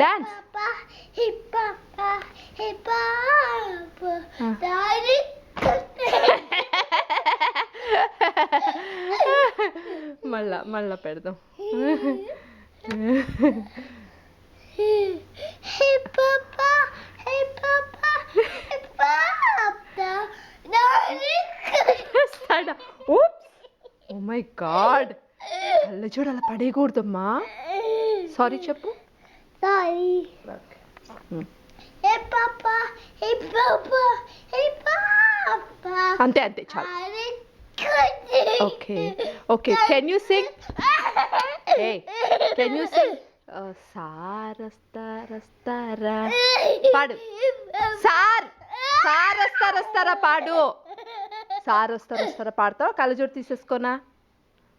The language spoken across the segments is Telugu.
డాన్స్ మళ్ళా మళ్ళా పెడదాం. ఓ మై గాడ్, కళ్ళ చూడు అలా పడేయకూడదమ్మా. సారీ చెప్పు. అంతే అంతే చాలు. Okay okay, can you sing? Can you sing? సారస్తారస్తారా పాడు. సార్ సార్ వస్తారా పాడు. సార్ వస్తారా పాడతావు? కళ్ళజోడు తీసేసుకోనా,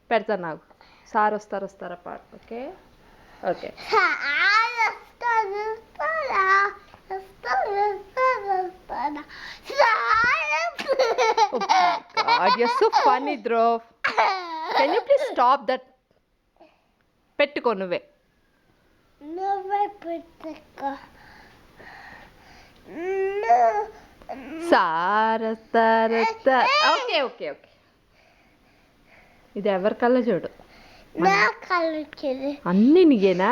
పెడతా నాకు. సార్ వస్తారా పాడు. Okay okay. Oh God, you're so funny, Dhruv. Can you please stop that? పెట్టుకో నువ్వే. సారస్తారస్తా. Okay okay okay. ఇది ఎవరి కళ్ళ చూడు? అన్నీ నీయేనా?